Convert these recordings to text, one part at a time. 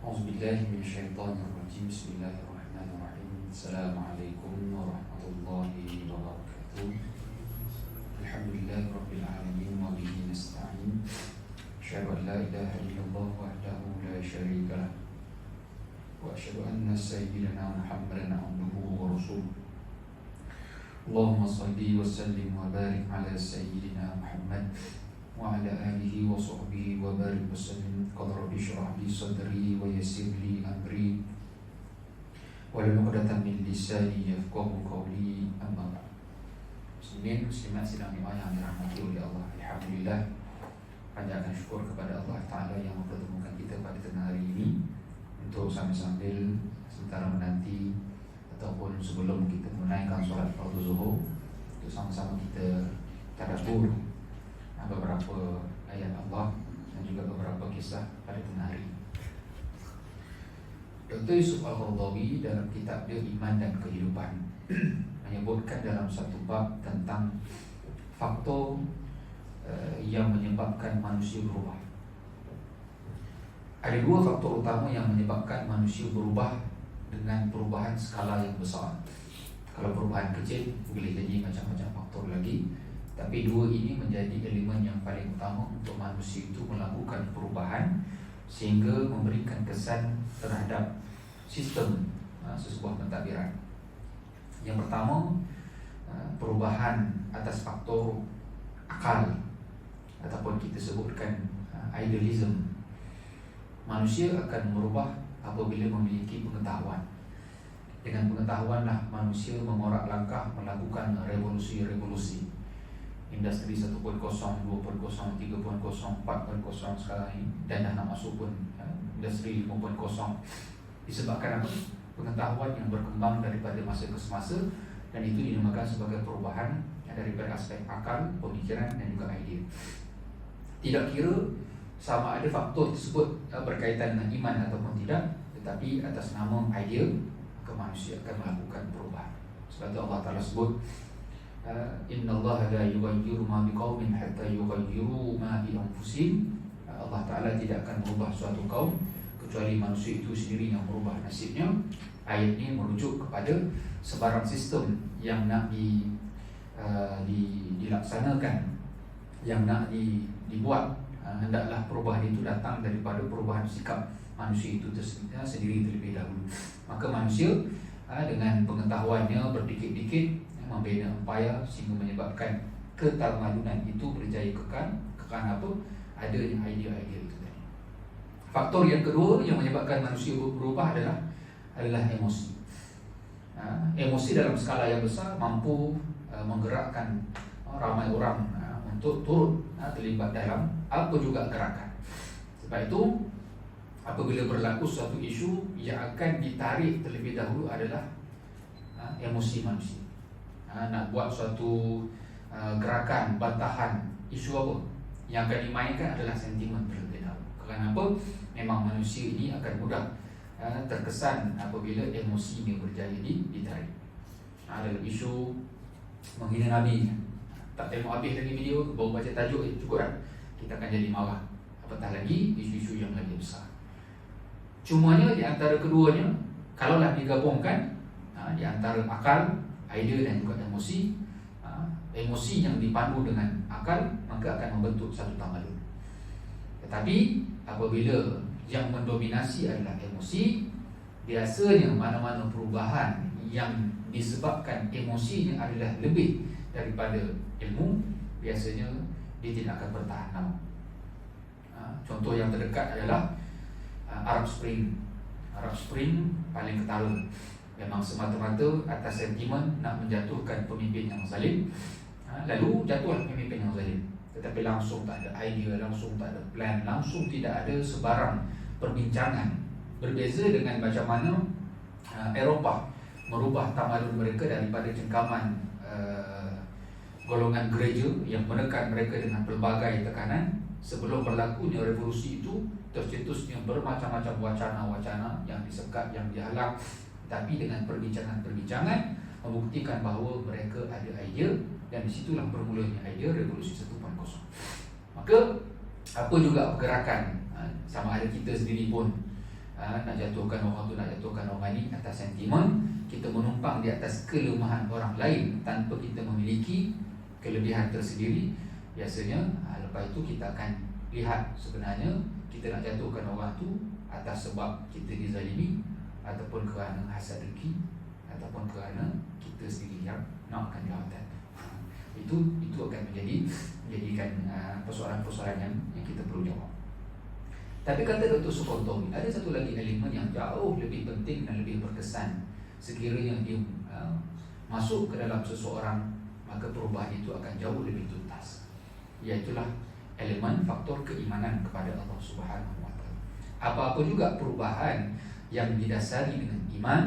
أعوذ بالله من الشيطان الرجيم بسم الله الرحمن الرحيم السلام عليكم ورحمة الله وبركاته الحمد لله رب العالمين وبه نستعين أشهد أن لا إله إلا الله وحده لا شريك له وأشهد أن سيدنا محمدا عبده ورسوله اللهم صل وسلم وبارك على سيدنا محمد وعلى آله وصحبه وبارك وسلم قال رب اشرح لي صدري ويسر لي أمري wahlul 'uqdatam min lisani yafqahu qawli amma ba'd. Muslimin muslimat sidang jemaah yang dirahmati oleh Allah, alhamdulillah panjatkan syukur kepada Allah Ta'ala yang mempertemukan kita pada tengah hari ini untuk sambil-sambil sementara menanti ataupun sebelum kita menunaikan solat fardu zuhur untuk sama-sama kita tadabbur beberapa ayat Allah dan juga beberapa kisah pada tengah hari. Dr. Yusuf Al-Qaradawi dalam kitab dia Iman dan Kehidupan menyebutkan dalam satu bab tentang faktor yang menyebabkan manusia berubah. Ada dua faktor utama yang menyebabkan manusia berubah dengan perubahan skala yang besar. Kalau perubahan kecil boleh jadi macam-macam faktor lagi, tapi dua ini menjadi elemen yang paling utama untuk manusia itu melakukan perubahan sehingga memberikan kesan terhadap sistem sesebuah pentadbiran. Yang pertama, perubahan atas faktor akal ataupun kita sebutkan idealism. Manusia akan berubah apabila memiliki pengetahuan. Dengan pengetahuanlah manusia mengorak langkah melakukan revolusi-revolusi. Industri 1.0, 2.0, 3.0, 4.0 sekarang ini, dan dah nak masuk pun industri 5.0. Disebabkan apa? Pengetahuan yang berkembang daripada masa ke semasa, dan itu dinamakan sebagai perubahan daripada aspek akal, pemikiran dan juga idea. Tidak kira sama ada faktor tersebut berkaitan dengan iman ataupun tidak, tetapi atas nama idea manusia akan melakukan perubahan. Sebab itu Allah Ta'ala sebut Inna Allah la yughayyiru ma biqaumin hatta yughayyiru ma bi anfusihim. Allah Ta'ala tidak akan merubah suatu kaum kecuali manusia itu sendiri yang merubah nasibnya. Ayat ini merujuk kepada sebarang sistem yang nak dilaksanakan, yang nak dibuat. Hendaklah perubahan itu datang daripada perubahan sikap manusia itu sendiri terlebih dahulu. Maka manusia dengan pengetahuannya berdikit-dikit membina empayar sehingga menyebabkan ketermadunan itu berjaya kekal apa? Adanya idea-idea itu tadi. Faktor yang kedua yang menyebabkan manusia berubah adalah emosi. Emosi dalam skala yang besar mampu menggerakkan ramai orang untuk turut terlibat dalam apa juga gerakan. Sebab itu apabila berlaku suatu isu yang akan ditarik terlebih dahulu adalah emosi manusia. Nak buat suatu gerakan bantahan isu apa, yang akan dimainkan adalah sentimen terlebih dahulu. Kerana apa? Memang manusia ini akan mudah terkesan apabila emosi ini berjaya ditarik. Dalam isu menghina Nabi, tak tengok habis lagi video, baru baca tajuk cukup dah, kita akan jadi marah. Apatah lagi isu-isu yang lagi besar. Cumanya di antara keduanya, kalaulah digabungkan di antara akal, idea dan juga emosi, emosi yang dipandu dengan akal maka akan membentuk satu tamadun. Tetapi apabila yang mendominasi adalah emosi, biasanya mana-mana perubahan yang disebabkan emosinya adalah lebih daripada ilmu, biasanya dia tidak akan bertahan lama. Contoh yang terdekat adalah Arab Spring. Arab Spring paling ketara. Memang semata-mata atas sentimen nak menjatuhkan pemimpin yang zalim, lalu jatuhlah pemimpin yang zalim. Tetapi langsung tak ada idea, langsung tak ada plan, langsung tidak ada sebarang perbincangan. Berbeza dengan macam mana Eropah merubah tamadun mereka daripada cengkaman golongan gereja yang menekan mereka dengan pelbagai tekanan. Sebelum berlakunya revolusi itu, tercetusnya bermacam-macam wacana-wacana yang disekat, yang dihalang, tapi dengan perbincangan-perbincangan membuktikan bahawa mereka ada idea, dan disitulah bermulanya idea revolusi 1.0. Maka apa juga pergerakan, sama ada kita sendiri pun nak jatuhkan orang tu, nak jatuhkan orang ni atas sentimen. Kita menumpang di atas kelemahan orang lain tanpa kita memiliki kelebihan tersendiri. Biasanya lepas itu kita akan lihat sebenarnya kita nak jatuhkan orang tu atas sebab kita dizalimi, ataupun kerana hasad dengki, ataupun kerana kita sendiri yang nakkan jawatan. Itu akan menjadikan persoalan-persoalan yang kita perlu jawab. Tapi kata Dr. Sukontomi, ada satu lagi elemen yang jauh lebih penting dan lebih berkesan. Sekiranya dia masuk ke dalam seseorang, maka perubahan itu akan jauh lebih tuntas. Iaitulah elemen faktor keimanan kepada Allah Subhanahu wa taala. Apa-apa juga perubahan yang didasari dengan iman,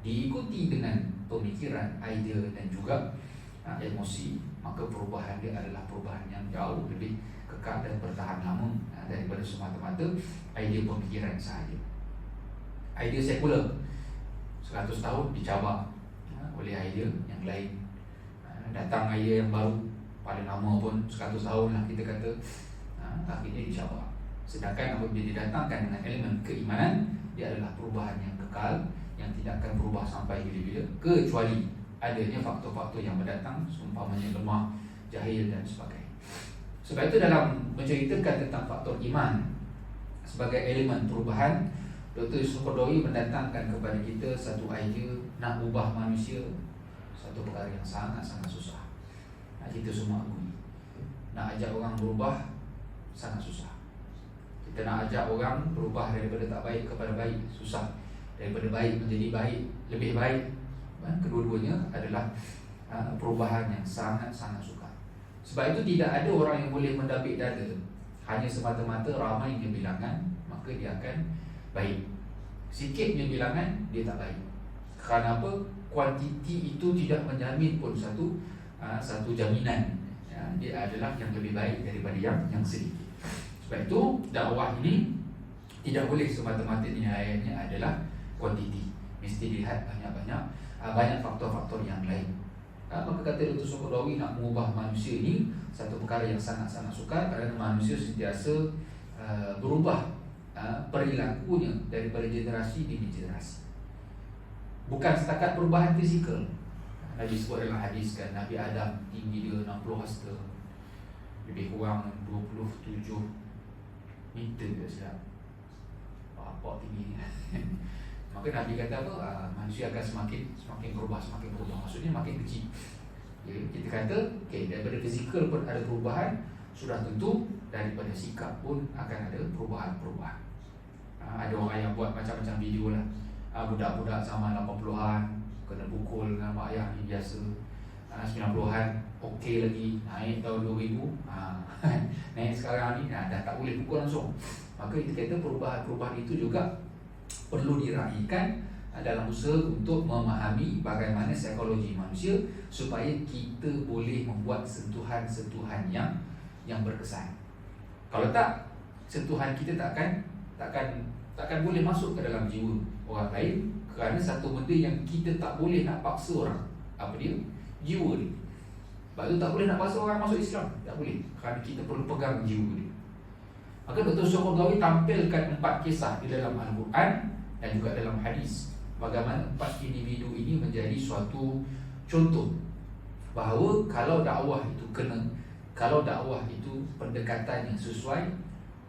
diikuti dengan pemikiran, idea dan juga emosi, maka perubahan dia adalah perubahan yang jauh lebih kekal dan bertahan lama daripada semata-mata idea pemikiran sahaja. Idea sekular 100 tahun dicabar oleh idea yang lain. Datang idea yang baru, paling lama pun 100 tahun lah kita kata, akhirnya dicabar. Sedangkan apabila didatangkan dengan elemen keimanan, dia adalah perubahan yang kekal, yang tidak akan berubah sampai bila-bila, kecuali adanya faktor-faktor yang mendatang, seumpamanya lemah, jahil dan sebagainya. Sebab itu dalam menceritakan tentang faktor iman sebagai elemen perubahan, Dr. Yusuf Qaradawi mendatangkan kepada kita satu idea nak ubah manusia, satu perkara yang sangat-sangat susah. Kita semua akui, nak ajak orang berubah sangat susah. Kita nak ajak orang berubah daripada tak baik kepada baik, susah. Daripada baik menjadi baik, lebih baik, kedua-duanya adalah perubahan yang sangat-sangat sukar. Sebab itu tidak ada orang yang boleh mendapik dada hanya semata-mata ramainya bilangan, maka dia akan baik. Sikitnya bilangan, dia tak baik. Kerana apa? Kuantiti itu tidak menjamin pun satu jaminan. Dia adalah yang lebih baik daripada yang sedikit. Sebab itu dakwah ini tidak boleh semata-mata nilainya adalah kuantiti. Mesti dilihat banyak faktor-faktor yang lain. Maka kata Dr. Qaradawi, nak mengubah manusia ini satu perkara yang sangat-sangat sukar, kerana manusia sentiasa berubah perilakunya daripada generasi demi generasi. Bukan setakat perubahan fizikal. Nabi sebut dalam hadis kan, Nabi Adam tinggi dia 60 hasta, lebih kurang 27 meter ke silap. Apa tinggi ni? Maka Nabi kata apa? Manusia akan semakin berubah. Maksudnya makin kecil. Kita kata daripada fizikal pun ada perubahan, sudah tentu daripada sikap pun akan ada perubahan. Ada orang yang buat macam-macam video lah. Budak-budak zaman 80-an kena pukul dengan mak ayah ni biasa. 90-an okey lagi, naik tahun 2000, naik sekarang ni dah tak boleh pukul langsung. Maka kita kata perubahan itu juga perlu diraihkan dalam usaha untuk memahami bagaimana psikologi manusia, supaya kita boleh membuat sentuhan-sentuhan yang berkesan. Kalau tak, sentuhan kita takkan boleh masuk ke dalam jiwa orang lain, kerana satu benda yang kita tak boleh nak paksa orang. Apa dia? Jiwa dia. Sebab tu tak boleh nak paksa orang masuk Islam, tak boleh, kerana kita perlu pegang jiwa dia. Maka Dr. Qaradawi tampilkan 4 kisah di dalam Al-Quran dan juga dalam hadis, bagaimana 4 individu ini menjadi suatu contoh bahawa kalau dakwah itu pendekatan yang sesuai,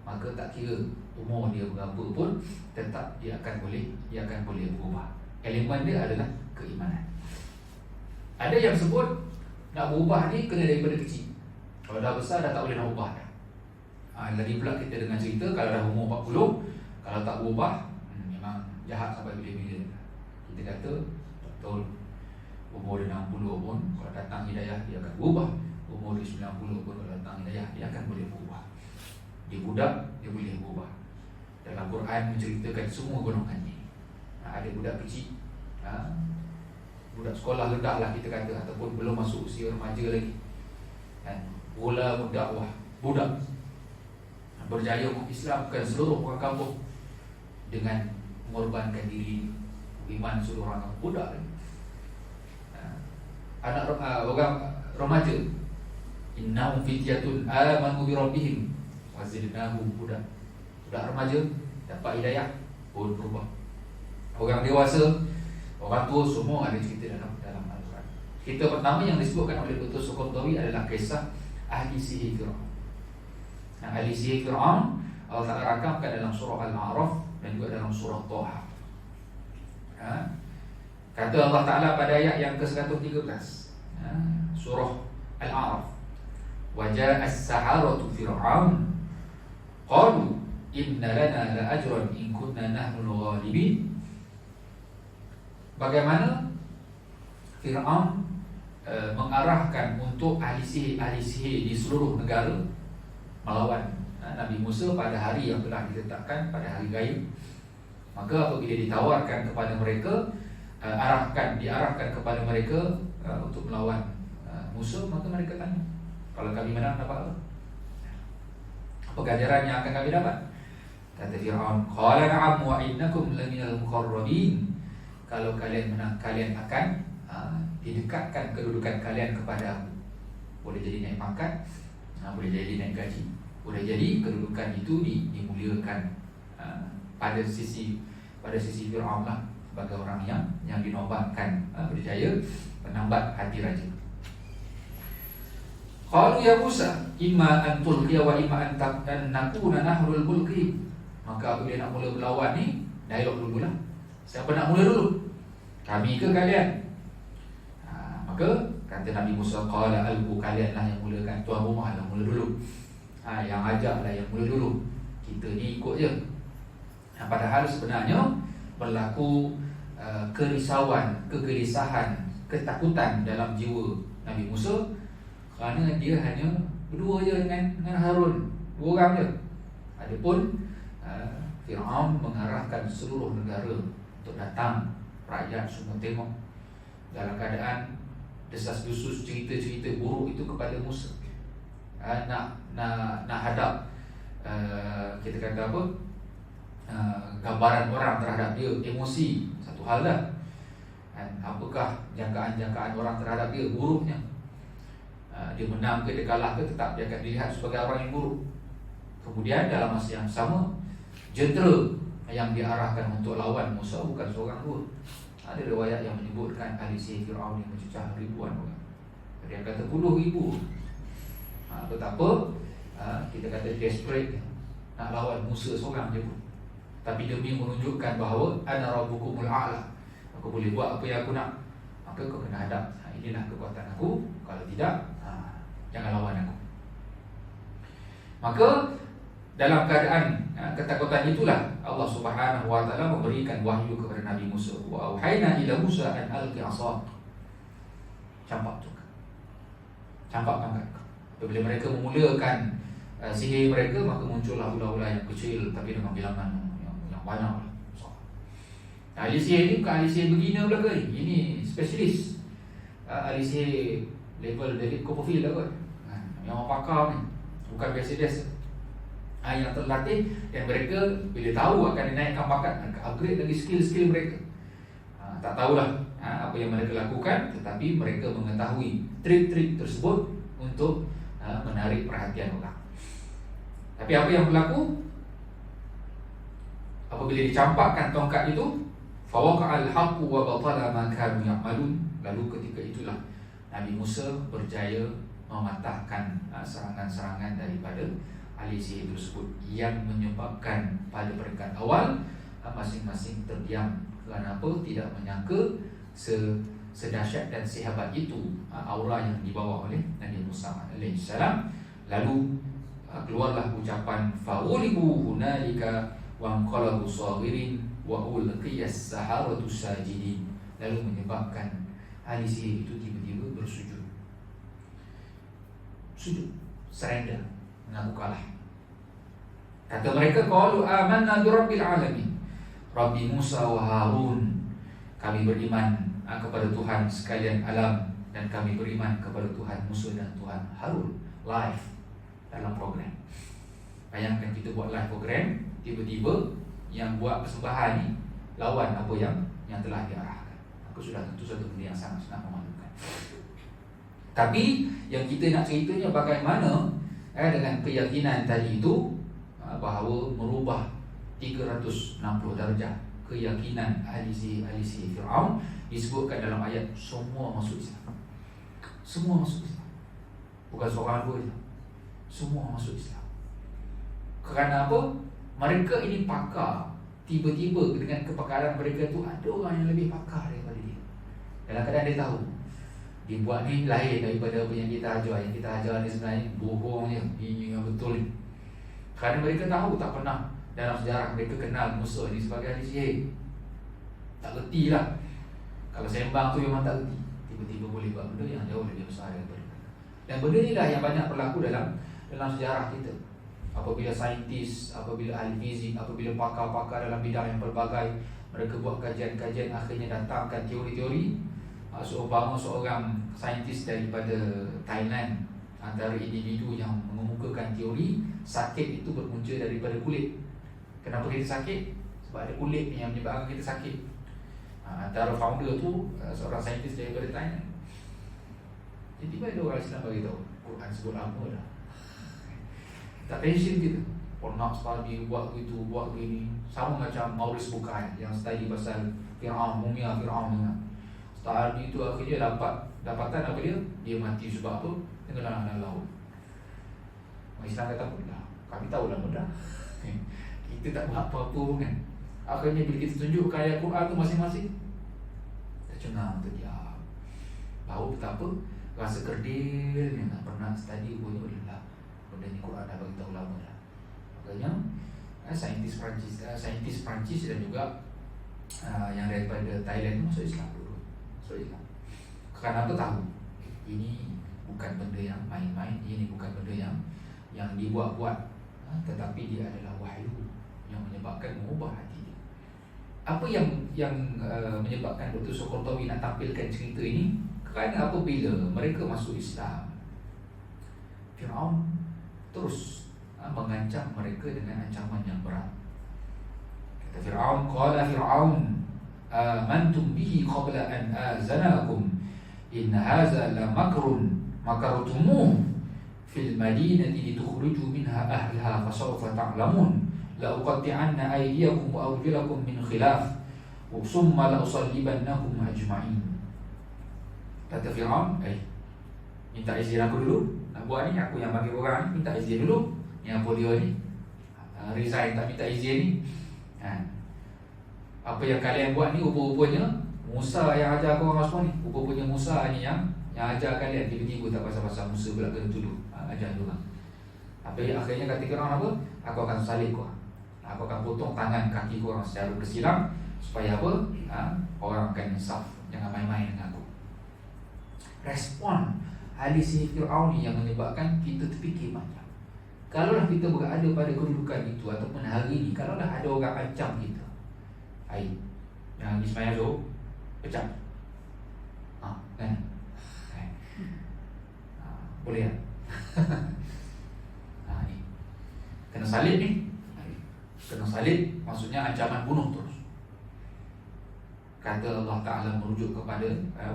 maka tak kira umur dia berapa pun, tetap dia akan boleh berubah. Elemen dia adalah keimanan. Ada yang sebut nak berubah ni kena daripada kecil. Kalau dah besar dah tak boleh nak ubah dah. Lagi pula kita dengan cerita kalau dah umur 40, kalau tak berubah, memang jahat sampai bila-bila. Kita kata betul, umur dia 60 pun kalau datang hidayah dia akan berubah. Umur dia 90 pun kalau datang hidayah dia akan boleh berubah. Dia budak, dia boleh berubah. Dalam Quran menceritakan semua golongan ni. Ada budak kecil, budak sekolah rendah lah kita kata, ataupun belum masuk usia remaja lagi, mula berdakwah, budak berjaya mengislamkan seluruh orang kampung dengan mengorbankan diri, iman seluruh orang kampung. Budak lagi. Anak orang remaja, innahum fityatun amanu bi rabbihim wa zidnahum huda. Budak remaja dapat hidayah, pun berubah. Orang dewasa, orang tua, semua ada cerita dalam Al-Quran. Cerita pertama yang disebutkan oleh Dr. Suqurtawi adalah kisah ahli sihir Fir'aun. Ahli sihir Fir'aun Allah Ta'ala rakamkan dalam surah Al-A'raf dan juga dalam surah Taha. Kata Allah Ta'ala pada ayat yang ke-113, surah Al-A'raf, وَجَاءَ السَّحَرَةُ فِرْعَوْنَ قَالُوا إِنَّ لَنَا لَأَجْرًا إِن كُنَّا نَحْنُ الْغَالِبِينَ. Bagaimana Fir'aun mengarahkan untuk ahli sihir di seluruh negara melawan Nabi Musa pada hari yang telah ditetapkan, pada hari gaib. Maka apabila ditawarkan kepada mereka, diarahkan kepada mereka untuk melawan Musa, maka mereka tanya, kalau kami menang dapat apa? Apa ganjaran yang akan kami dapat? Kata Fir'aun, qala na'am wa innakum laminal muqarrabin. Kalau kalian menang, kalian akan didekatkan kedudukan kalian kepada aku. Boleh jadi naik pangkat, boleh jadi naik gaji, boleh jadi kedudukan itu dimuliakan pada sisi Fir'aun lah, sebagai orang yang dinobatkan berjaya menambat hati raja. Qalu ya Musa imma an tulqiya wa imma an nakuna nahrul mulki. Maka apabila nak mula berlawan ni, dialog dululah. Siapa nak mula dulu? Kami ke kalian? Maka kata Nabi Musa, qala albu, kalianlah yang mulakan, tuan rumah lah mula dulu. Yang ajaklah yang mula dulu. Kita ni ikut je. Padahal sebenarnya berlaku kerisauan, kegelisahan, ketakutan dalam jiwa Nabi Musa, kerana dia hanya berdua je dengan Harun, dua orang je. Adapun Fir'aun mengarahkan seluruh negara untuk datang, rakyat semua tengok, dalam keadaan desas-desus, cerita-cerita buruk itu kepada Musa. Nak hadap, kita kata apa, gambaran orang terhadap dia, emosi, satu hal dah. Apakah jangkaan-jangkaan orang terhadap dia, buruknya. Dia menang ke, dia kalah ke, tetap dia akan dilihat sebagai orang yang buruk. Kemudian dalam masa yang sama, jentera yang diarahkan untuk lawan Musa bukan seorang dua. Ada riwayat yang menyebutkan ahli sihir Fir'aun yang mencecah ribuan orang. Dia kata puluh ribu. Betapa kita kata desperate nak lawan Musa seorang je pun. Tapi demi menunjukkan bahawa ana rabbukumul a'la, aku boleh buat apa yang aku nak, maka kau kena hadap. Inilah kekuatan aku. Kalau tidak, jangan lawan aku. Maka dalam keadaan ketakutan itulah Allah Subhanahu wa taala memberikan wahyu kepada Nabi Musa. Wa auhayna ila Musa an alqi 'asak. Campak pangkat. Apabila mereka memulakan sihir mereka, maka muncullah ular-ular yang kecil tapi dengan bilangan yang banyak. Ahli sihir ni bukan ahli sihir beginner belaka ni. Ini spesialis. Ahli sihir level David Copperfield lah kot. Yang orang pakar ni, bukan biasa-biasa. Yang terlatih, dan mereka bila tahu akan dinaikkan pangkat, mereka upgrade lagi skill-skill mereka. Tak tahulah apa yang mereka lakukan, tetapi mereka mengetahui trik-trik tersebut untuk menarik perhatian orang. Tapi apa yang berlaku apabila dicampakkan tongkat itu, fawaqa'al haqqu wa batala ma kanu ya'malun. Lalu ketika itulah Nabi Musa berjaya mematahkan serangan-serangan daripada ahli sihir tersebut, yang menyebabkan pada peringkat awal masing-masing terdiam. Kerana apa? Tidak menyangka sedahsyat dan sehebat itu aura yang dibawa oleh Nabi Musa AS. Lalu keluarlah ucapan fa'ulibu hunalika wa anqalabu saghirin wa ulqiyas saharatu sajidin. Lalu menyebabkan ahli sihir itu tiba-tiba bersujud, surrender, mengaku kalah. Kata mereka, qalu amanna bi rabbil alamin, Rabbi Musa wa Harun. Kami beriman kepada Tuhan sekalian alam, dan kami beriman kepada Tuhan Musa dan Tuhan Harun. Live dalam program. Bayangkan kita buat live program, tiba-tiba yang buat persembahan ni lawan apa yang telah diarahkan. Aku sudah tentu satu benda yang sangat memalukan. Tapi yang kita nak ceritanya bagaimana dengan keyakinan tadi itu, bahawa merubah 360 darjah keyakinan ahli sihir Fir'aun disebutkan dalam ayat semua masuk Islam. Semua masuk Islam. Bukan seorang dua je. Semua masuk Islam. Kerana apa? Mereka ini pakar. Tiba-tiba dengan kepakaran mereka tu ada orang yang lebih pakar daripada dia. Dalam keadaan dia tahu dia buat ni lahir daripada apa yang kita ajar. Yang kita ajar ni sebenarnya bohong je. Ini yang betul ni. Kerana mereka tahu tak pernah dalam sejarah mereka kenal Musa ni sebagai ahli sihir. Tak reti lah. Kalau sembang tu memang tak reti. Tiba-tiba boleh buat benda yang jauh lebih besar daripada kita. Dan benda ni lah yang banyak berlaku dalam sejarah kita. Apabila saintis, apabila ahli fizik, apabila pakar-pakar dalam bidang yang pelbagai, mereka buat kajian-kajian, akhirnya datangkan teori-teori. Seumpama seorang saintis daripada Thailand, antara individu yang mengemukakan teori sakit itu berpunca daripada kulit. Kenapa kita sakit? Sebab ada kulit yang menyebabkan kita sakit. Antara founder tu seorang saintis daripada Thailand. Tiba-tiba ada orang Islam bagi tahu Quran sebut lama dah. Tak tension kita. Nak study buat begitu, buat begini. Sama macam Maurice Bucaille yang study pasal Fir'aun, mumia Fir'aun ni. Study tu akhirnya dapatan apa dia? Dia mati sebab apa? Tenggelam dalam laut. Orang Islam kata apa? Dah, kami tahu lama dah. Kita tak buat apa-apa pun kan. Akhirnya bila kita tunjukkan ayat Quran tu masing-masing, kita cengang, terdiam. Tahu betapa rasa kerdil yang tak pernah study pun adalah benda ni Quran dah bagi tahu lama dah. Makanya saintis Perancis dan juga yang daripada Thailand masuk Islam dulu. Masuk Islam. Kerana apa? Tahu ini bukan benda yang main-main, ini bukan benda yang dibuat-buat, tetapi dia adalah wahyu yang menyebabkan mengubah hati dia. Apa yang menyebabkan Dr. Soekartawi nak tampilkan cerita ini? Kerana apabila mereka masuk Islam, Fir'aun terus mengancam mereka dengan ancaman yang berat. Kata Fir'aun, qala Fir'aun amantum bihi qabla an azanakum in hadza la makrun makartumuh fil madinati litukhruju minha ahliha fasawfa ta'lamun la uqatti'anna aydiyakum wa arjulakum min khilaf wa summa la usallibannakum ajma'in. Kata Fir'aun, minta izin aku dulu nak buat ni, aku yang bagi orang ni, minta izin dulu. Yang polio ni resign tak minta izin ni. Apa yang kalian buat ni rupa-rupanya Musa yang ajar korang semua ni. Rupa-rupanya Musa ni yang ajar kalian. Tiba-tiba tak pasal-pasal Musa pula kena tuduh ajar diorang. Akhirnya kata korang apa? Aku akan salib korang, aku akan potong tangan kaki korang secara bersilang. Supaya apa? Orang akan insaf. Jangan main-main dengan aku. Respon ahli sihir Fir'aun ni yang menyebabkan kita terfikir macam, kalaulah kita berada pada kedudukan itu ataupun hari ini, kalaulah ada orang ancam kita, yang Ismail tu pecah, kan? Boleh tak? Ni kena salib ni, kena salib maksudnya ancaman bunuh terus. Kata Allah Ta'ala merujuk kepada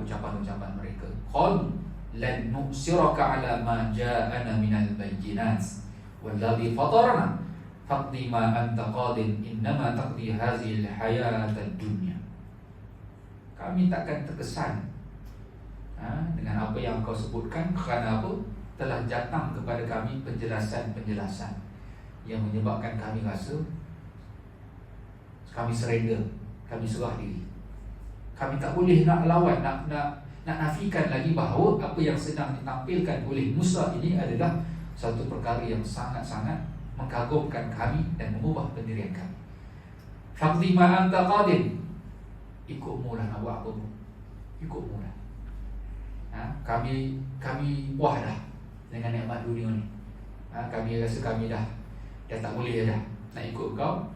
ucapan-ucapan mereka, qul lan nu'siraka ala ma ja'ana minal bayyinat walladhi fatarana faqdi ma anta qadin innama taqdi hadhihi al-hayatad dunya. Kami takkan terkesan dengan apa yang kau sebutkan, kerana apa? Telah datang kepada kami penjelasan-penjelasan yang menyebabkan kami rasa kami surrender, kami serah diri. Kami tak boleh nak lawan, nak nafikan lagi bahawa apa yang sedang ditampilkan oleh Musa ini adalah satu perkara yang sangat-sangat mengagumkan kami dan mengubah pendirian kami. Faqdi ma anta qadin, ikutmu lah nak buat apa pun, ikutmu lah. Kami puas dah dengan nikmat dunia ni. Kami rasa kami dah tak boleh dah nak ikut kau.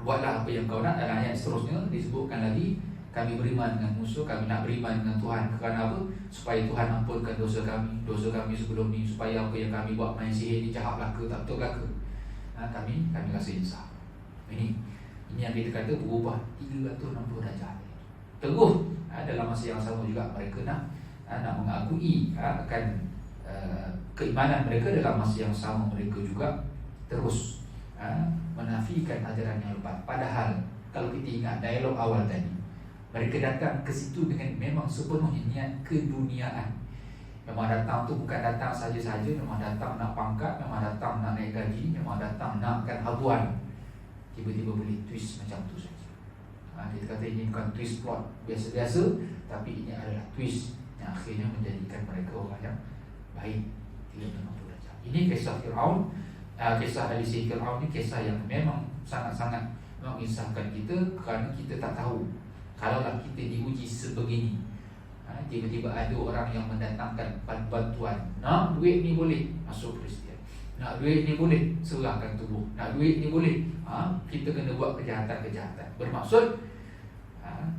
Buatlah apa yang kau nak. Dalam ayat seterusnya disebutkan lagi, kami beriman dengan musuh, kami nak beriman dengan Tuhan. Kerana apa? Supaya Tuhan ampunkan dosa kami sebelum ni. Supaya apa yang kami buat main sihir ni jahat belaka, tak betul belaka. Kami rasa insaf. Ini yang kita kata berubah 360 darjah. Teguh dalam masa yang sama juga mereka nak mengakui akan keimanan mereka. Dalam masa yang sama mereka juga terus menafikan menafikan ajaran yang lepas. Padahal kalau kita ingat dialog awal tadi, mereka datang ke situ dengan memang sepenuhnya niat keduniaan. Memang datang tu bukan datang saja-saja, memang datang nak pangkat, memang datang nak naik gaji, memang datang nakkan habuan. Tiba-tiba boleh twist macam tu saja. Kita kata ini bukan twist plot biasa-biasa, tapi ini adalah twist yang akhirnya menjadikan mereka orang yang baik, tidak mampu belajar. Ini kisah Fir'aun. Kisah ahli sihir Fir'aun ni kisah yang memang sangat-sangat mengisahkan kita, kerana kita tak tahu kalaulah kita diuji sebegini. Tiba-tiba ada orang yang mendatangkan bantuan. Nak duit ni boleh masuk Kristian, nak duit ni boleh serahkan tubuh, nak duit ni boleh kita kena buat kejahatan-kejahatan. Bermaksud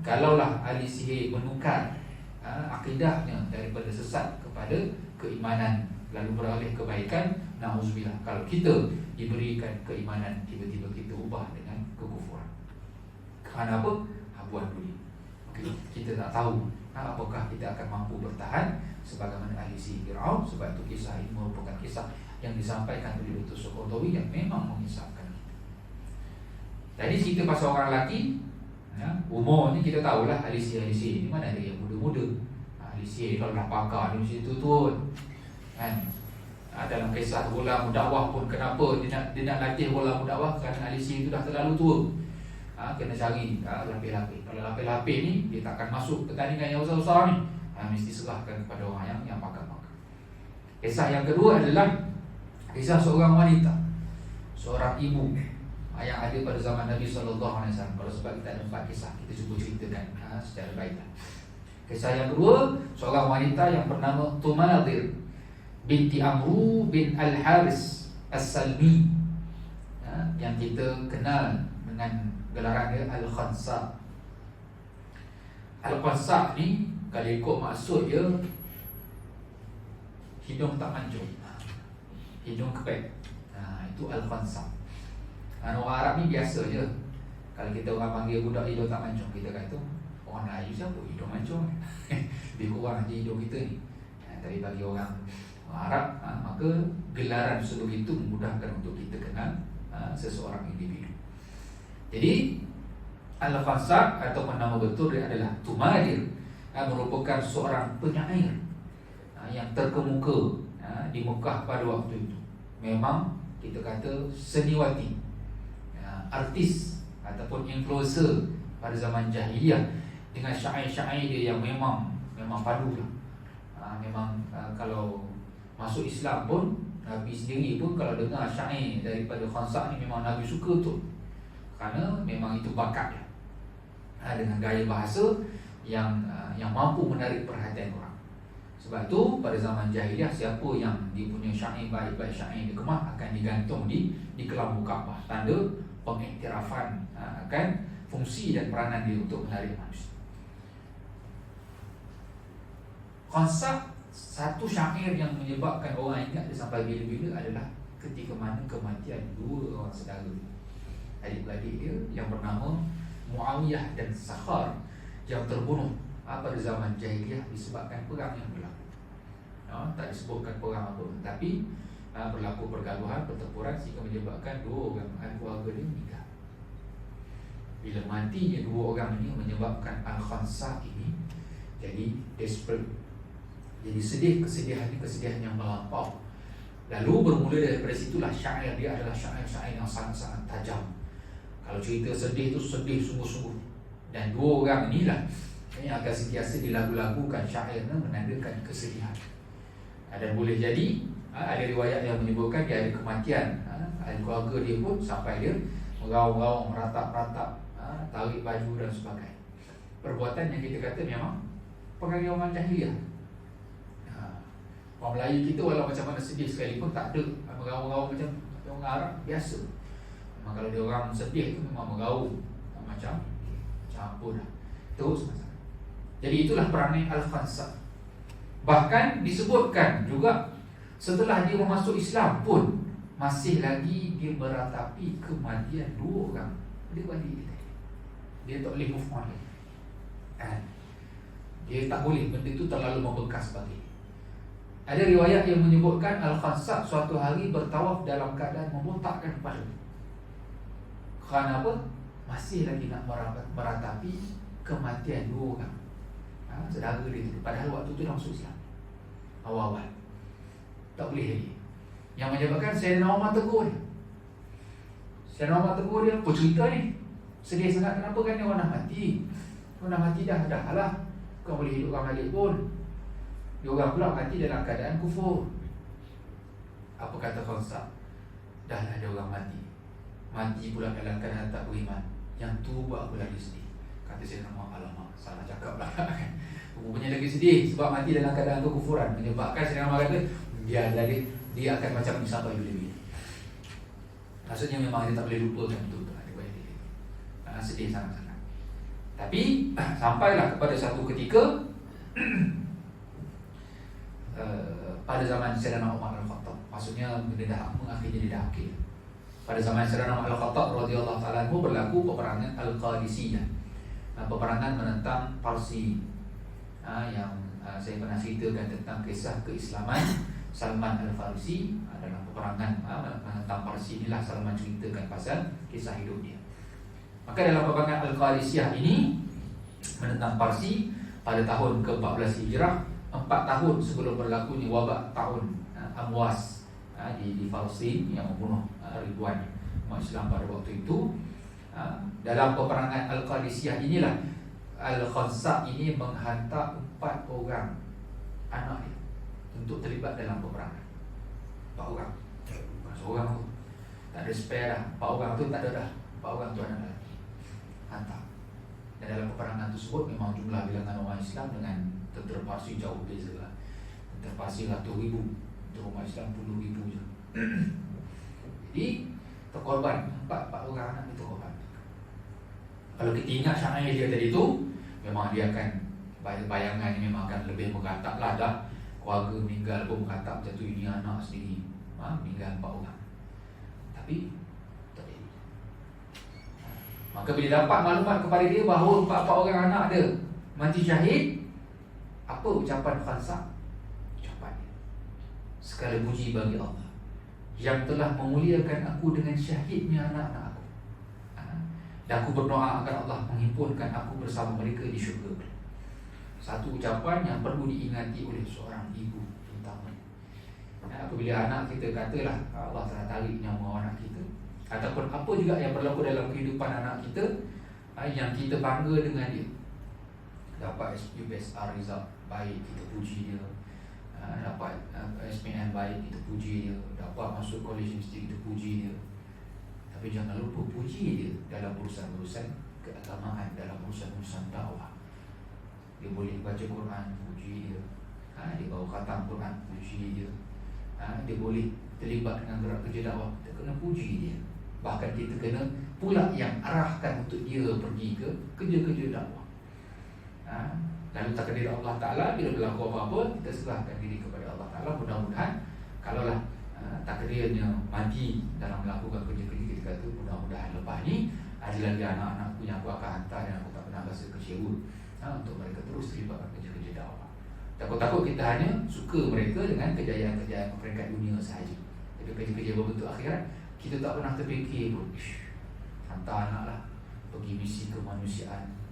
kalaulah ahli sihir menukar akidahnya daripada sesat kepada keimanan, lalu beralih kebaikan, na'udzubillah. Kalau kita diberikan keimanan, tiba-tiba kita ubah dengan kekufuran. Kerana apa? Habuan dunia. Okay. Kita tak tahu apakah kita akan mampu bertahan sebagaimana ahli sihir Fir'aun. Sebab itu kisah ini merupakan kisah yang disampaikan oleh Dr. Sokotawi yang memang mengisahkan kita. Tadi cerita pasal orang lelaki, umur ni kita tahulah ahli sihir ni mana ada yang muda-muda. Ahli sihir kalau dah pakar dia mesti tua-tua kan. Dalam kisah Ghulam Mudakwah pun kenapa dia nak latih Ghulam Mudakwah, kerana ahli sihir tu dah terlalu tua. Kena cari lapis-lapis. Kalau lapis-lapis ni dia takkan masuk pertandingan yang besar-besar ni. Mesti serahkan kepada orang yang pakar-pakar. Kisah yang kedua adalah kisah seorang wanita, seorang ibu yang ada pada zaman Nabi SAW. Kalau sebab kita ada 4 kisah, kita cuba ceritakan secara baik. Kisah yang kedua, seorang wanita yang bernama Tumadir binti Amru bin Al-Haris As-Salmi, yang kita kenal dengan gelaran dia Al-Khansa. Al-Khansa ni kalau ikut maksud dia, hidung tak mancung, hidung kepek. Itu Al-Khansa. Orang Arab ni biasa je. Kalau kita orang panggil budak hidung tak mancung, kita kata orang Melayu siapa hidung mancung. Lebih kurang je hidung kita ni. Tapi bagi orang Arab, maka gelaran sebegitu memudahkan untuk kita kenal seseorang individu. Jadi Al-Khansa ataupun nama betul dia adalah Tumadir, merupakan seorang penyair yang terkemuka di Mekah pada waktu itu. Memang kita kata seniwati, artis ataupun influencer pada zaman jahiliyah, dengan syair-syair dia yang memang padu lah. Memang kalau masuk Islam pun, Nabi sendiri pun kalau dengar syair daripada Khansa ni, memang Nabi suka tu, kerana memang itu bakat dia, dengan gaya bahasa yang mampu menarik perhatian orang. Sebab tu pada zaman jahiliah, siapa yang dipunyai syair baik-baik, syair dikemah, akan digantung di kelambu Kaabah, tanda pengiktirafan akan fungsi dan peranan dia untuk menarik manusia. Konsep satu syair yang menyebabkan orang ingat dia sampai bila-bila adalah ketika mana kematian 2 orang saudara, adik-beradik dia yang bernama Muawiyah dan Sakhar, yang terbunuh pada zaman jahiliyah disebabkan perang yang berlaku. Tak disebutkan perang apa, tapi berlaku pergaduhan, pertempuran, sehingga menyebabkan 2 orang ahli keluarga dia meninggal. Bila matinya 2 orang ini, menyebabkan Al-Khansa ini jadi desperate, jadi sedih. Kesedihan ini kesedihan yang melampau. Lalu bermula daripada situlah syair dia adalah syair-syair yang sangat-sangat tajam. Kalau cerita sedih itu sedih sungguh-sungguh. Dan 2 orang inilah yang akan sentiasa dilagu-lagukan syairnya menandakan kesedihan. Dan boleh jadi ada riwayat yang menyebutkan dia ada kematian, ahli keluarga dia pun sampai dia meraung-raung, meratap-ratap, tarik baju dan sebagainya. Perbuatan yang kita kata memang perangai orang jahiliah. Orang Melayu kita walau macam mana sedih sekalipun tak ada meraung-raung macam orang Arab biasa. Memang kalau dia orang sedih tu memang meraung macam apa dah, terus macam. Jadi itulah perangai Al-Khansa. Bahkan disebutkan juga setelah dia masuk Islam pun masih lagi dia meratapi kematian 2 orang adik-beradik dia. Dia tak boleh move on lagi. Dia tak boleh, benda itu terlalu membekas bagi. Ada riwayat yang menyebutkan Al-Khansa suatu hari bertawaf dalam keadaan membontakkan kepala. Kerana apa? Masih lagi nak meratapi kematian 2 orang, saudara dia tu. Padahal waktu tu dah masuk Islam awal-awal, tak boleh lagi. Yang menyebabkan Sayyidina Umar tegur dia. Sayyidina Umar tegur dia, apa cerita ni? Sedih sangat, kenapa? Kan dia orang dah mati. Orang dah mati dah lah. Kau boleh hidupkan balik pun. Dia orang pula mati dalam keadaan kufur. Apa kata Khansaq? Dah lah ada orang mati. Mati pula dalam keadaan tak beriman. Yang tu buat aku lagi sedih. Kata Sayyidina Umar, alamak, salah cakap lah. Rupanya lagi sedih sebab mati dalam keadaan kekufuran. Menyebabkan Sayyidina Umar kata, biar lagi dia akan macam ni sampai bila-bila. Maksudnya memang dia tak boleh lupakan betul-betul. Sedih sangat-sangat. Tapi sampailah kepada satu ketika pada zaman Sayyidina Umar Al-Khattab. Maksudnya benda dah mengakhiri, dia dah akhir. Pada zaman Sayyidina Umar Al-Khattab radhiyallahu ta'ala anhu berlaku peperangan Al-Qadisiyah, peperangan menentang Parsi, yang saya pernah ceritakan tentang kisah keislaman Salman Al-Farisi. Dalam peperangan menentang Parsi inilah Salman ceritakan pasal kisah hidup dia. Maka dalam peperangan Al-Qadisiyah ini menentang Parsi pada tahun ke-14 Hijrah, 4 tahun sebelum berlakunya wabak tahun Amwas di Palestin yang membunuh ribuan umat Islam pada waktu itu. Dalam peperangan Al-Qadisiyah inilah Al-Khansaq ini menghantar 4 orang anak dia untuk terlibat dalam peperangan. 4 orang, bukan seorang tu, tak ada spare dah. 4 orang tu tak ada dah. 4 orang tu anak lelaki hantar. Dan dalam peperangan tersebut memang jumlah bilangan orang Islam dengan tentera Parsi jauh beza lah. Tentera Parsi ratus ribu, tentera umat Islam puluh ribu je. Jadi terkorban 4 orang anak itu terkorban. Kalau kita ingat syair dia tadi tu, memang dia akan bayangan ni memang akan lebih mengatakan lah dah. Keluarga meninggal pun mengatakan macam tu, ini anak sendiri meninggal 4 orang. Tapi tak jadi. Maka bila dapat maklumat kepada dia bahawa 4 orang anak dia mati syahid, apa ucapan Khansaq? Ucapan dia, segala puji bagi Allah yang telah memuliakan aku dengan syahidnya anak-anak aku. Dan aku berdoa agar Allah menghimpunkan aku bersama mereka di syurga. Satu ucapan yang perlu diingati oleh seorang ibu terutama. Apabila anak kita katalah Allah telah tarik nyawa anak kita, ataupun apa juga yang berlaku dalam kehidupan anak kita, yang kita bangga dengan dia, dapat UPSR result baik, kita puji dia. Dapat SPM baik, kita puji dia. Dapat masuk college universiti, kita puji dia. Tapi jangan lupa puji dia dalam urusan-urusan keagamaan, dalam urusan-urusan dakwah. Dia boleh baca Quran, puji dia. Dia bawa khatam Quran, puji dia. Dia boleh terlibat dengan gerak kerja dakwah, kita kena puji dia. Bahkan kita kena pula yang arahkan untuk dia pergi ke kerja-kerja dakwah. Lalu takdir Allah Ta'ala, bila berlaku apa-apa, kita serahkan diri kepada Allah Ta'ala. Mudah-mudahan kalaulah takdirnya mati dalam melakukan kerja-kerja, kita kata mudah-mudahan lepas ni ada lagi anak-anakku yang aku akan hantar dan aku tak pernah rasa kecewa untuk mereka terus terlibat kerja-kerja dakwah. Takut-takut kita hanya suka mereka dengan kejayaan-kejayaan peringkat dunia sahaja, tapi kerja-kerja berbentuk akhirat kita tak pernah terfikir pun. Hantar anak lah pergi misi kemanusiaan.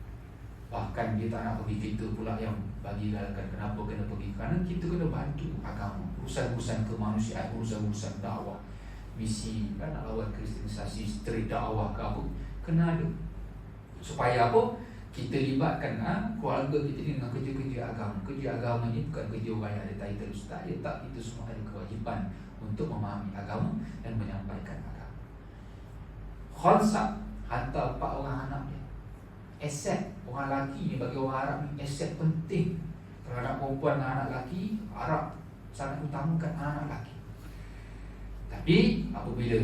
Bahkan dia tak nak pergi, kita pula yang bagi galakan kenapa kena pergi. Kerana kita kena bantu agama, urusan-urusan kemanusiaan, urusan-urusan dakwah, misi kan, nak lawan kristenisasi, street dakwah ke apa, kena ada. Supaya apa? Kita libatkan keluarga kita ni dengan kerja-kerja agama. Kerja agama ni bukan kerja orang yang ada title ustaz, ya tak, kita semua ada kewajipan untuk memahami agama dan menyampaikan agama. Khansaq hantar 4 orang anak dia. Aset orang lelaki ni bagi orang Arab ni aset penting. Terhadap perempuan dan anak lelaki, Arab sangat utamakan anak lelaki. Tapi apabila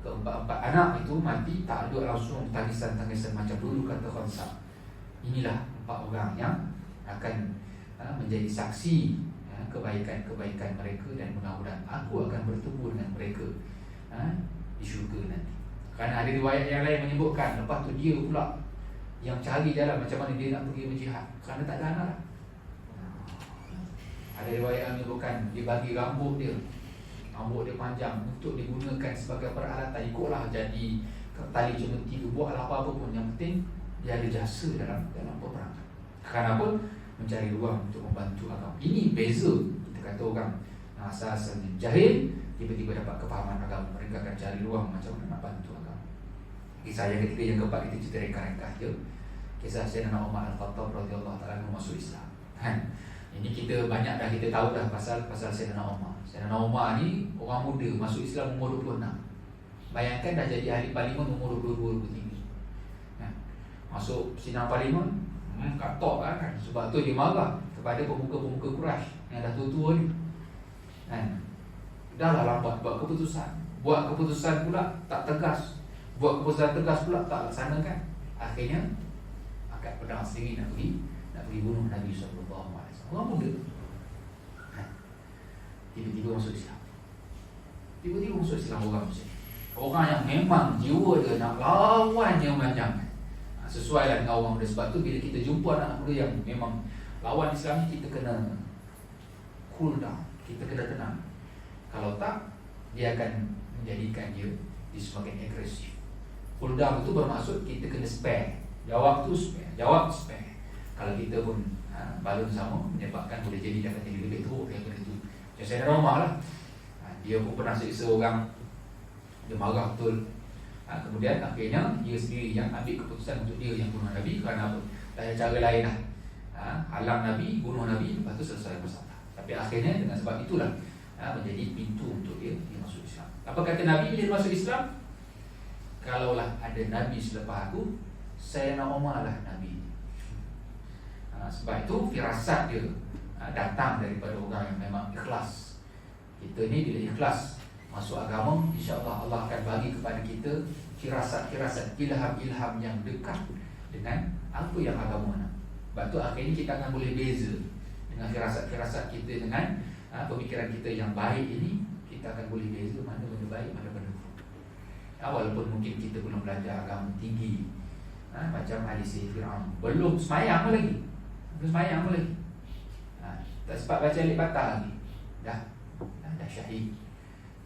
keempat-empat anak itu mati, tak ada langsung tangisan-tangisan macam dulu kata Khansaq. Inilah 4 orang yang akan menjadi saksi kebaikan-kebaikan mereka, dan mudah-mudahan aku akan bertemu dengan mereka di syurga nanti. Kerana ada riwayat yang lain menyebutkan lepas tu dia pula yang cari jalan macam mana dia nak pergi berjihad, kerana tak ada anak lah. Ada riwayat yang menyebutkan dia bagi rambut dia panjang untuk digunakan sebagai peralatan. Ikutlah jadi tali cemeti ke, buatlah apa-apa pun, yang penting dia ada jasa dalam peperangan. Kenapa? Mencari ruang untuk membantu agama. Ini beza. Kita kata orang asal-asalnya jahil, tiba-tiba dapat kefahaman agama, mereka akan cari ruang macam mana nak bantu agama. Kisah yang ketiga, yang keempat, kita cerita ringkas je. Kisah Sayyidina Umar Al-Khattab radhiyallahu ta'ala masuk Islam. Ini kita banyak dah kita tahu dah pasal Sayyidina Umar. Sayyidina Umar ni orang muda, masuk Islam umur 26. Bayangkan dah jadi ahli parlimen umur 22-23. Masuk sidang parlimen, katok kan. Sebab tu dia marah kepada pemuka-pemuka Quraisy yang dah tua-tua ni. Dah lah lambat buat keputusan. Buat keputusan pula tak tegas. Buat keputusan tegas pula tak laksanakan. Akhirnya angkat pedang sendiri nak pergi bunuh Nabi SAW. Orang muda. Tiba-tiba masuk Islam. Tiba-tiba masuk Islam orang Muslim. Orang yang memang jiwa dia nak lawan yang macam. Sesuai lah dengan orang muda. Sebab tu bila kita jumpa anak muda yang memang lawan Islam ni, kita kena cool down, kita kena tenang. Kalau tak, dia akan menjadikan dia semakin agresif. Cool down itu bermaksud kita kena spare. Jawab tu spare, jawab spare. Kalau kita pun balun sama, menyebabkan boleh jadi dia akan jadi lebih teruk daripada itu. Macam saya Umar lah, dia pun pernah seksa orang, dia marah betul. Kemudian akhirnya dia sendiri yang ambil keputusan untuk dia yang bunuh Nabi. Kerana apa? Tak ada cara lain lah. Halang Nabi, bunuh Nabi, lepas tu selesai masalah. Tapi akhirnya dengan sebab itulah menjadi pintu untuk dia masuk Islam. Apa kata Nabi bila dia masuk Islam? Kalaulah ada Nabi selepas aku, Sayyidina Umar lah Nabi. Sebab itu firasat dia datang daripada orang yang memang ikhlas. Kita ni bila ikhlas masuk agama, insya-Allah Allah akan bagi kepada kita firasat-firasat, ilham-ilham yang dekat dengan apa yang agama nak. Sebab tu akhirnya kita akan boleh beza dengan firasat-firasat kita dengan pemikiran kita yang baik ini. Kita akan boleh beza mana benda baik, mana benda buruk. Walaupun mungkin kita belum belajar agama tinggi, macam ahli sihir Fir'aun, belum semayang pun lagi, tak sempat baca alif batal lagi, dah syahid.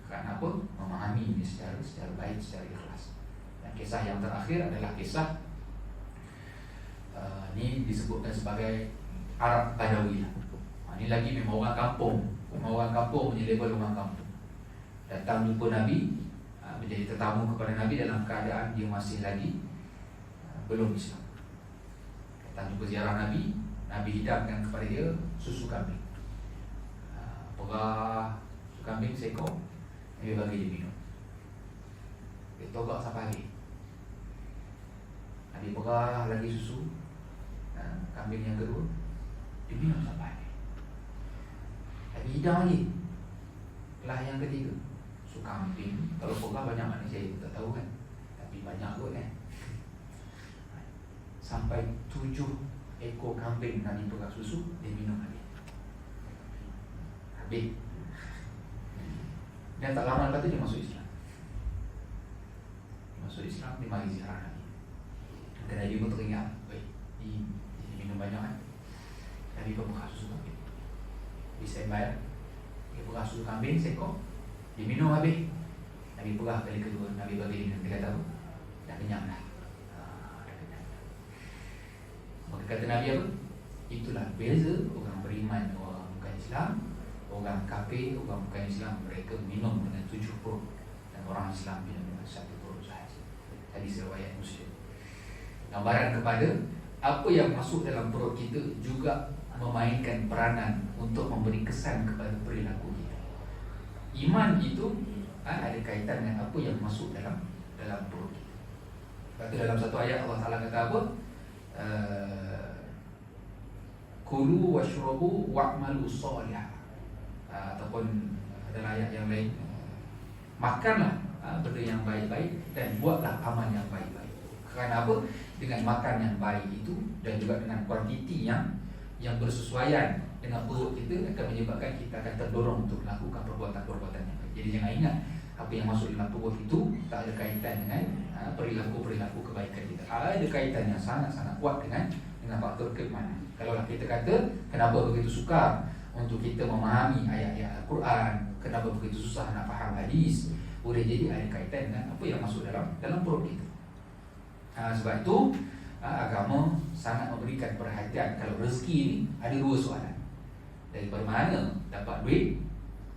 Kerana apa? Memahami ini secara baik, secara ikhlas. Dan kisah yang terakhir adalah kisah ini disebutkan sebagai Arab Badawi. Ini lagi memang orang kampung, punya label orang kampung. Datang jumpa Nabi, menjadi tetamu kepada Nabi dalam keadaan dia masih lagi belum Islam. Datang jumpa ziarah Nabi, Nabi hidangkan kepada dia susu kambing. Perah susu kambing seekor, Nabi bagi dia minum. Dia togak sampai hari. Nabi perah lagi susu kambing yang kedua, dia minum sampai hari. Nabi hidang lagi. Lah yang ketiga, susu kambing. Kalau perah banyak mana saya tak tahu kan, tapi banyak kot kan. Sampai 7 ekor kambing Nabi perah susu, dia minum habis. Dan tak lama lepas tu dia masuk Islam. Dia mari ziarah Nabi. Dan Nabi pun teringat, dia minum banyak kan. Nabi pun perah susu kambing. Dia standby, dia perah susu kambing seekor, dia minum habis. Nabi perah kali kedua, Nabi bagi dia kata apa? Dah kenyang dah. Maka kata Nabi apa? Itulah beza orang beriman, orang bukan Islam. Orang kafir, orang bukan Islam, mereka minum dengan 7 perut. Dan orang Islam minum dengan 1 perut sahaja. Hadis riwayat Muslim. Gambaran kepada apa yang masuk dalam perut kita juga memainkan peranan untuk memberi kesan kepada perilaku kita. Iman itu ada kaitan dengan apa yang masuk dalam perut kita. Sebab itu dalam satu ayat Allah Ta'ala kata apa? Kulu washrabu wa'malu shalihah. Ataupun dalam ayat yang lain, makanlah benda yang baik-baik dan buatlah amal yang baik-baik. Kerana apa? Dengan makan yang baik itu dan juga dengan kuantiti yang bersesuaian dengan perut kita akan menyebabkan kita akan terdorong untuk melakukan perbuatan-perbuatan yang baik. Jadi jangan ingat apa yang masuk dalam perut itu tak ada kaitan dengan perilaku kebaikan kita. Ada kaitan yang sangat-sangat kuat dengan faktor keimanan. Kalaulah kita kata kenapa begitu sukar untuk kita memahami ayat-ayat Al-Quran, kenapa begitu susah nak faham hadis, boleh jadi ada kaitan dengan apa yang masuk dalam perut kita. Sebab itu agama sangat memberikan perhatian. Kalau rezeki ni ada dua soalan. Daripada mana dapat duit,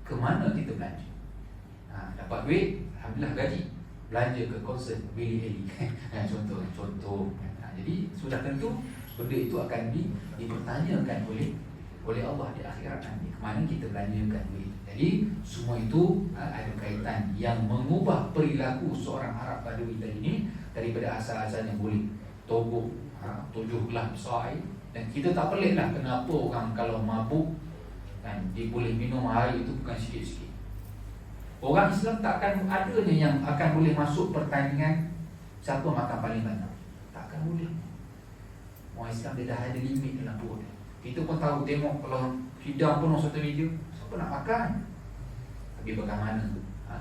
ke mana kita belanja. Dapat duit, alhamdulillah gaji, belanja ke konsert Billy Eilish contoh. Jadi sudah tentu benda itu akan dipertanyakan oleh Allah di akhirat nanti, ke mana kita belanjakan duit. Jadi semua itu ada kaitan yang mengubah perilaku seorang Arab Badui tadi ini daripada asal-asalnya boleh togok 7 gelas besar air. Dan kita tak pelik lah kenapa orang kalau mabuk kan, dia boleh minum air itu bukan sikit-sikit. Orang Islam takkan adanya yang akan boleh masuk pertandingan siapa makan paling banyak. Takkan boleh. Orang Islam dia dah ada limit dalam perut dia. Kita pun tahu, tengok kalau hidang penuh satu meja, siapa nak makan? Tapi bagaimana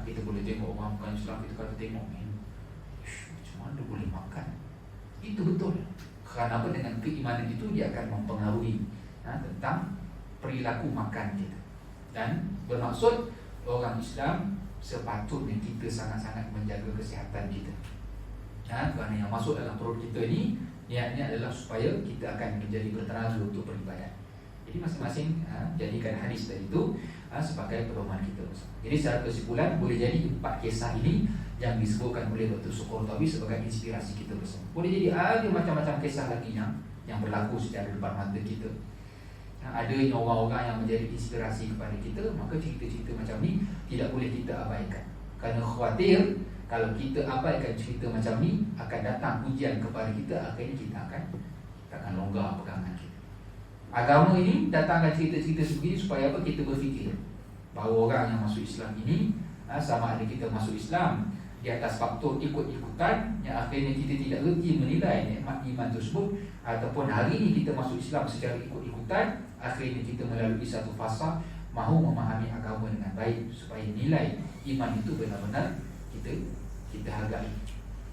kita boleh tengok orang bukan Islam, kita kata tengok macam mana boleh makan. Itu betul. Kerana apa? Dengan keimanan itu dia akan mempengaruhi tentang perilaku makan kita. Dan bermaksud orang Islam sepatutnya kita sangat-sangat menjaga kesihatan kita. Kerana yang masuk dalam perut kita ni niatnya adalah supaya kita akan menjadi bertenaga untuk beribadat. Jadi masing-masing jadikan hadis tadi itu sebagai pedoman kita bersama. Jadi secara kesimpulan, boleh jadi 4 kisah ini yang disebutkan oleh Dr. Suqurtawi sebagai inspirasi kita bersama. Boleh jadi ada macam-macam kisah lagi yang berlaku secara depan mata kita. Adanya orang-orang yang menjadi inspirasi kepada kita, maka cerita-cerita macam ni tidak boleh kita abaikan. Kerana khawatir kalau kita abaikan cerita macam ni, akan datang ujian kepada kita, akhirnya kita akan longgar pegangan kita. Agama ini datangkan cerita-cerita sebegini supaya apa? Kita berfikir bahawa orang yang masuk Islam ini, sama ada kita masuk Islam di atas faktor ikut-ikutan yang akhirnya kita tidak reti menilai nikmat iman tersebut, ataupun hari ini kita masuk Islam secara ikut-ikutan, akhirnya kita melalui satu fasa mahu memahami agama dengan baik supaya nilai iman itu benar-benar kita hargai.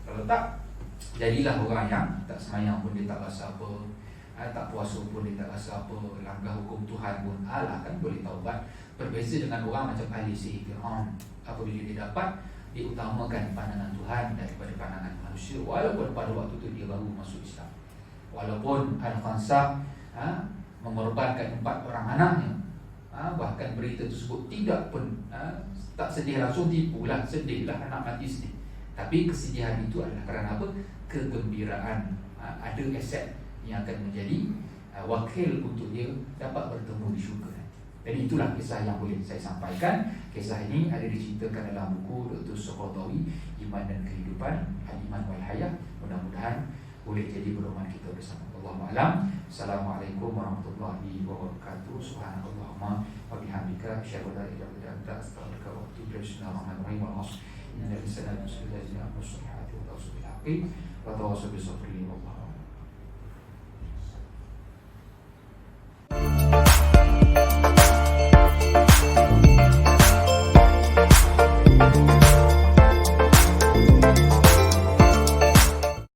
Kalau tak, jadilah orang yang tak semayang pun dia tak rasa apa, tak puasa pun dia tak rasa apa, langgar hukum Tuhan pun alah kan boleh taubat. Berbeza dengan orang macam ahli sihir Fir'aun, apabila dia dapat diutamakan pandangan Tuhan daripada pandangan manusia, walaupun pada waktu itu dia baru masuk Islam. Walaupun Al-Khansah mengorbankan 4 orang anaknya, bahkan berita tersebut tidak pun tak sedih langsung, tipulah, sedihlah, anak mati sedih. Tapi kesedihan itu adalah kerana apa? Kegembiraan, ada aset yang akan menjadi wakil untuk dia dapat bertemu di syurga. Jadi itulah kisah yang boleh saya sampaikan. Kisah ini ada diceritakan dalam buku Dr. Suqurtawi, Iman dan Kehidupan, Al-Iman wal Hayah. Mudah-mudahan boleh jadi pedoman kita bersama. Wallahu a'lam. Assalamualaikum warahmatullahi wabarakatuh. Subhanallahumma wa bihamdika, asyhadu an la ilaha illa anta, astaghfiruka wa atubu ilaik. Bismillahirrahmanirrahim. Inna lillahi wa inna ilaihi raji'un. Wa tawassaw bis sabri wallah.